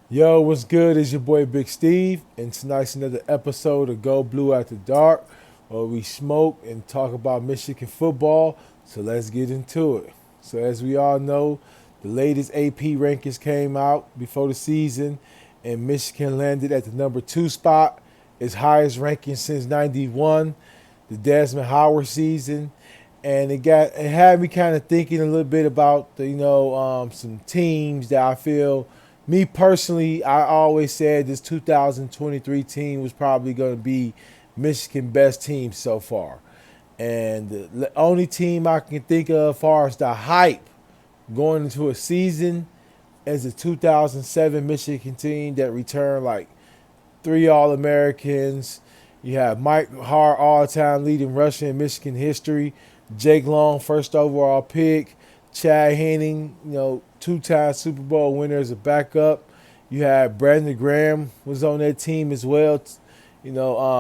Yo, what's good? It's your boy Big Steve, and tonight's another episode of Go Blue After Dark, where we smoke and talk about Michigan football. So let's get into it. So as we all know, the latest AP rankings came out before the season, and Michigan landed at the number 2 spot, its highest ranking since '91, the Desmond Howard season. And it had me kind of thinking a little bit about some teams that I feel. Me personally, I always said this 2023 team was probably going to be Michigan's best team so far. And the only team I can think of as far as the hype going into a season is the 2007 Michigan team that returned like 3 All-Americans. You have Mike Hart, all-time leading rusher in Michigan history. Jake Long, first overall pick. Chad Henning, 2-time Super Bowl winner as a backup. You had Brandon Graham was on that team as well.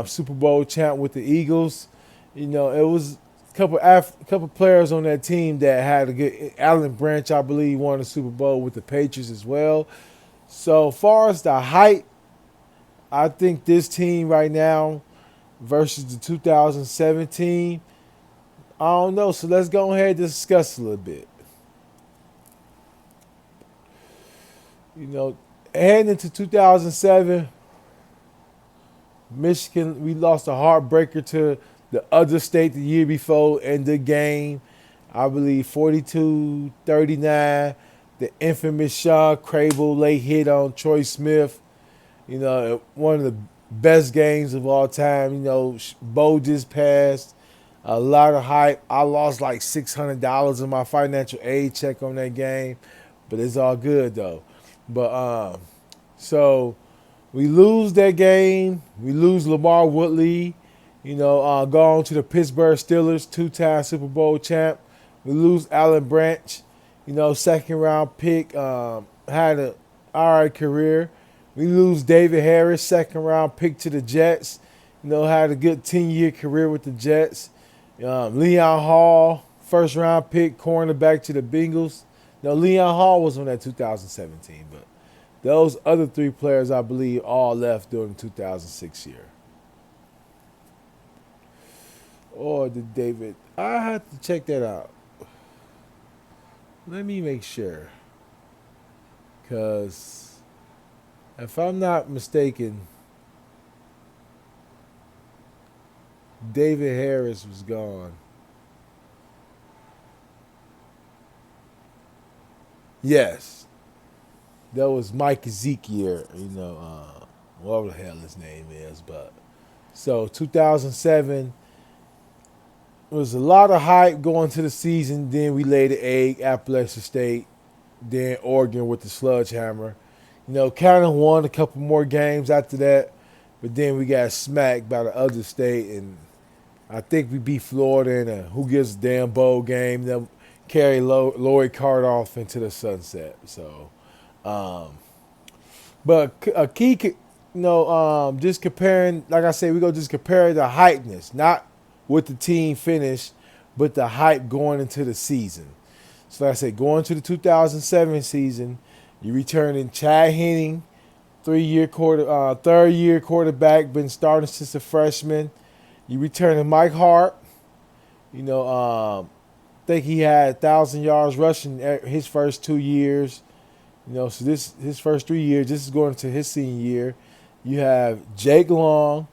Super Bowl champ with the Eagles. It was a couple players on that team that had a good. Alan Branch, I believe, won the Super Bowl with the Patriots as well. So far as the height, I think this team right now versus the 2017, I don't know. So let's go ahead and discuss a little bit. You know, Heading into 2007, Michigan, we lost a heartbreaker to the other state the year before in the game. I believe 42-39. The infamous Sean Crable late hit on Troy Smith. One of the best games of all time. Bo just passed. A lot of hype. I lost like $600 in my financial aid check on that game, but it's all good though. But so we lose that game. We lose Lamar Woodley. Go on to the Pittsburgh Steelers, 2-time Super Bowl champ. We lose Alan Branch, second round pick. Had an all right career. We lose David Harris, second round pick to the Jets. Had a good 10-year career with the Jets. Leon Hall, first round pick, cornerback to the Bengals. Leon Hall was on that 2017, but those other three players, I believe, all left during the 2006 year. Or did David? I have to check that out. Let me make sure. Because if I'm not mistaken, David Harris was gone. Yes, that was Mike Ezekiel. Whatever the hell his name is. But so 2007 was a lot of hype going to the season. Then we laid the egg, Appalachian State, then Oregon with the sludge hammer. Kind of won a couple more games after that, but then we got smacked by the other state, and I think we beat Florida in a who gives a damn bowl game. Then carry Lloyd Cardoff into the sunset. So, but a key, just comparing, like I said, we go just compare the hypeness, not what the team finished, but the hype going into the season. So, like I said, going to the 2007 season, you return in Chad Henning, third year quarterback, been starting since a freshman. You return in Mike Hart. Think he had 1,000 yards rushing his first 2 years. So this his first 3 years. This is going into his senior year. You have Jake Long,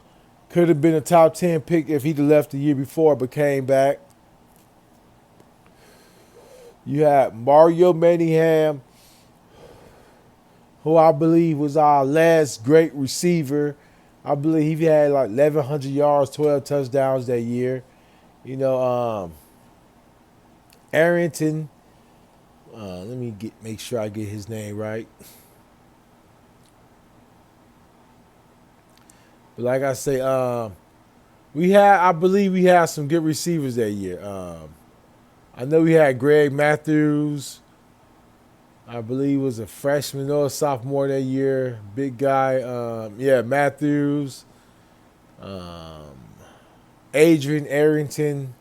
could have been a top 10 pick if he'd have left the year before, but came back. You had Mario Manningham, who I believe was our last great receiver. I believe he had like 1,100 yards, 12 touchdowns that year. Arrington. Let me make sure I get his name right. But like I say, I believe we had some good receivers that year. I know we had Greg Matthews. I believe was a freshman or a sophomore that year. Big guy. Matthews. Um, Adrian Arrington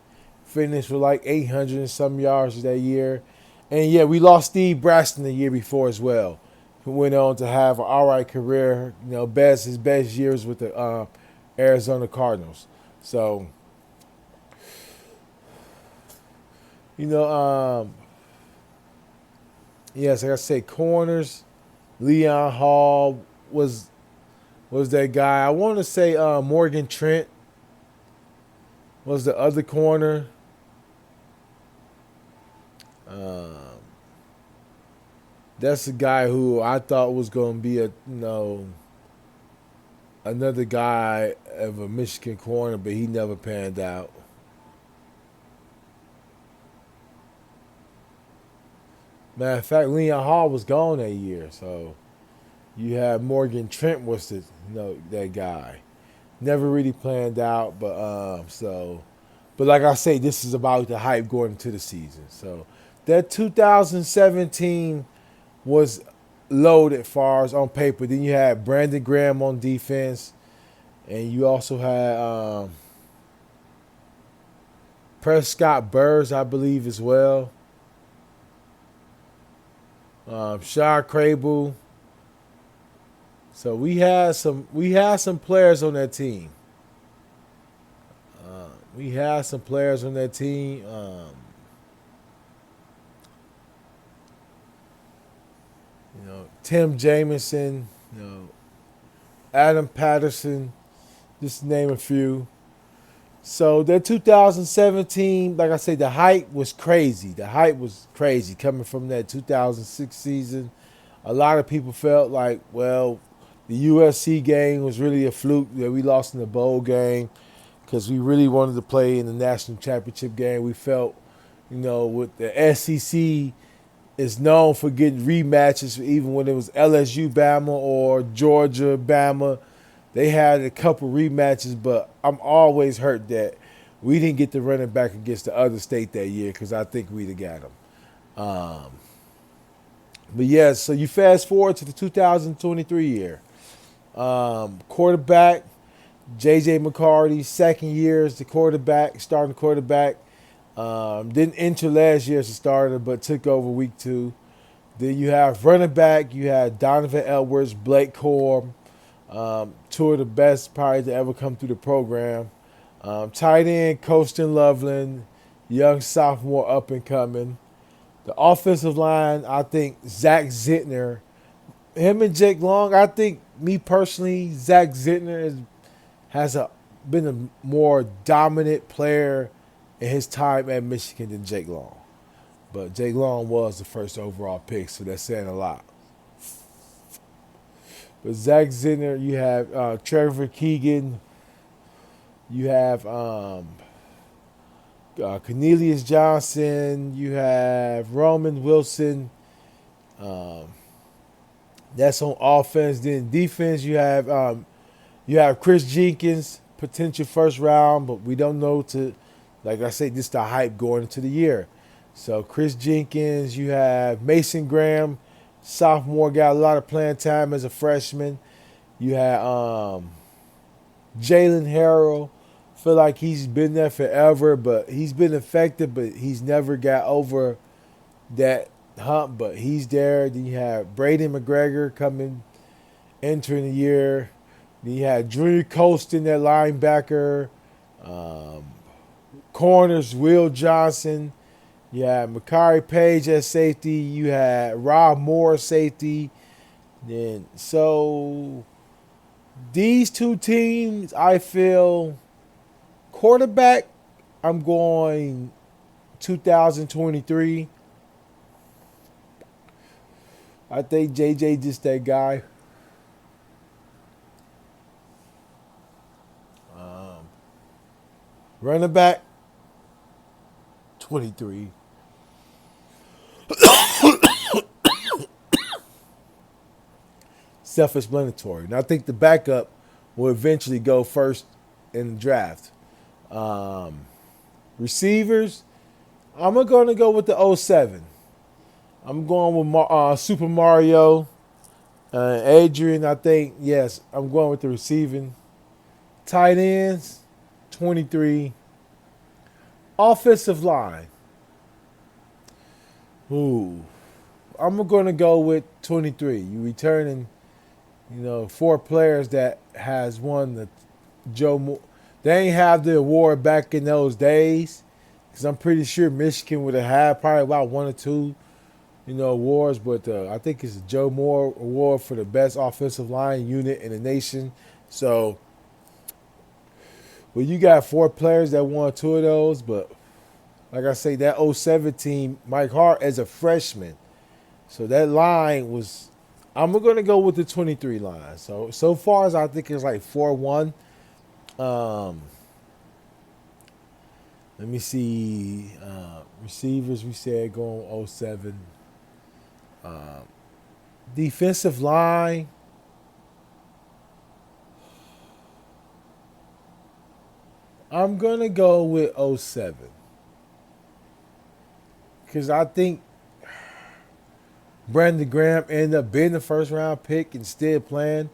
finished with like 800 and some yards that year. And yeah, we lost Steve Braxton the year before as well. who went on to have an all right career. His best years with the Arizona Cardinals. So, you know, yes, like I say, corners. Leon Hall was that guy. I want to say Morgan Trent was the other corner. Um, that's the guy who I thought was going to be another guy of a Michigan corner, but he never panned out. Matter of fact, Leon Hall was gone that year, so you have Morgan Trent was that guy. Never really planned out, but like I say, this is about the hype going into the season. So that 2017 was loaded as far as on paper. Then you had Brandon Graham on defense, and you also had Prescott Burrs, I believe, as well. Sean Crable. So we had some players on that team. We had some players on that team. Tim Jamison, Adam Patterson, just to name a few. So that 2017, like I said, the hype was crazy. The hype was crazy coming from that 2006 season. A lot of people felt like, well, the USC game was really a fluke that we lost in the bowl game because we really wanted to play in the national championship game. We felt, with the SEC is known for getting rematches, even when it was LSU Bama or Georgia Bama. They had a couple rematches, but I'm always hurt that we didn't get the running back against the other state that year because I think we'd have got them. But yeah, so you fast forward to the 2023 year. Quarterback, J.J. McCarty, second year as the quarterback, starting quarterback. Didn't enter last year as a starter, but took over week 2. Then you have running back. You had Donovan Edwards, Blake Corum, two of the best probably to ever come through the program. Tight end, Colston Loveland, young sophomore up and coming. The offensive line, I think Zach Zitner, him and Jake Long, I think me personally, Zach Zitner has been a more dominant player in his time at Michigan than Jake Long. But Jake Long was the first overall pick, so that's saying a lot. But Zach Zitner, you have Trevor Keegan, you have Cornelius Johnson, you have Roman Wilson. That's on offense. Then defense, you have Chris Jenkins, potential first round, but we don't know like I said, this is the hype going into the year. So Chris Jenkins, you have Mason Graham, sophomore, got a lot of playing time as a freshman. You have Jalen Harrell. Feel like he's been there forever, but he's been effective, but he's never got over that hump, but he's there. Then you have Braden McGregor entering the year. Then you have Drew Colston, that linebacker. Corners, Will Johnson. You have Makari Page at safety. You had Rob Moore safety. Then so these two teams, I feel quarterback, I'm going 2023. I think JJ just that guy. Running back, 23. Self-explanatory. And I think the backup will eventually go first in the draft. Receivers, I'm going to go with the '07. I'm going with Super Mario. Adrian, I think, yes, I'm going with the receiving. Tight ends, 23. Offensive line. Ooh. I'm going to go with 23. You returning, 4 players that has won the Joe. They ain't have the award back in those days, because I'm pretty sure Michigan would have had probably about 1 or 2, awards. But I think it's a Joe Moore Award for the best offensive line unit in the nation. So, well, you got 4 players that won 2 of those, but like I say, that '07 team, Mike Hart as a freshman. So that line was, I'm going to go with the 23 line. So far as I think it's like 4-1. Um, Let me see. Receivers, we said going '07. Defensive line. I'm going to go with '07. Because I think Brandon Graham ended up being the first round pick and still playing.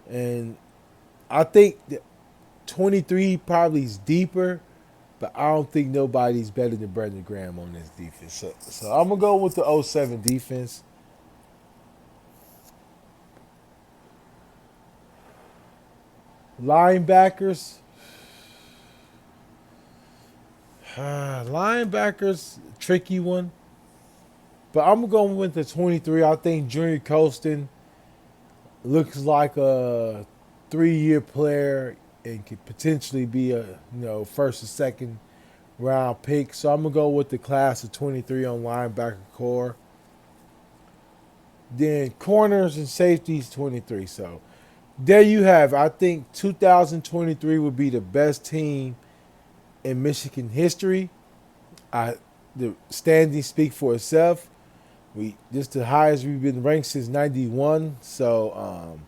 And I think that 23 probably is deeper, but I don't think nobody's better than Brandon Graham on this defense. So I'm going to go with the '07 defense. Linebackers. Linebackers, tricky one. But I'm going with the 23. I think Junior Colston looks like a 3-year player and could potentially be a first or second round pick. So I'm gonna go with the class of 23 on linebacker core. Then corners and safeties 23. So there you have. I think 2023 would be the best team in Michigan history. The standings speak for itself. This the highest we've been ranked since '91. So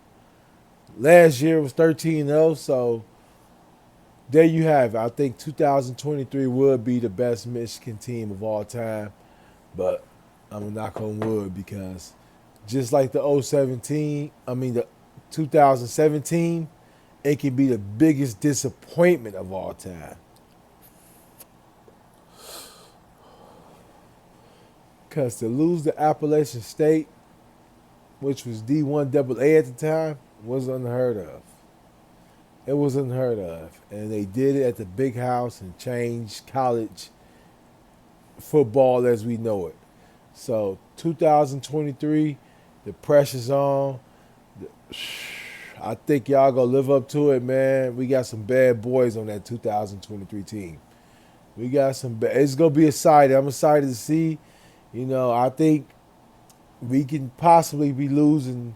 last year was 13-0. So there you have it. I think 2023 would be the best Michigan team of all time. But I'm gonna knock on wood, because just like the 2017, it can be the biggest disappointment of all time. Because to lose to Appalachian State, which was D1AA at the time, was unheard of. It was unheard of. And they did it at the big house and changed college football as we know it. So 2023, the pressure's on. I think y'all gonna live up to it, man. We got some bad boys on that 2023 team. We got some bad. It's gonna be exciting. I'm excited to see. I think we can possibly be losing.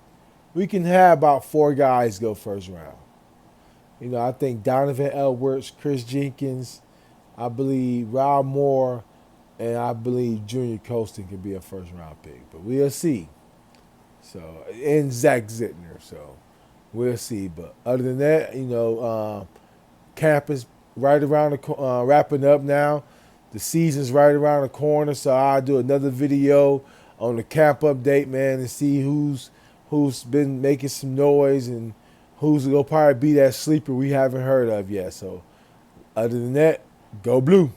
We can have about 4 guys go first round. I think Donovan Edwards, Chris Jenkins, I believe Rob Moore, and I believe Junior Colston could be a first round pick. But we'll see. So, and Zach Zittner. So we'll see. But other than that, camp is right around the wrapping up now. The season's right around the corner, so I'll do another video on the camp update, man, and see who's been making some noise and who's gonna probably be that sleeper we haven't heard of yet. So other than that, go blue.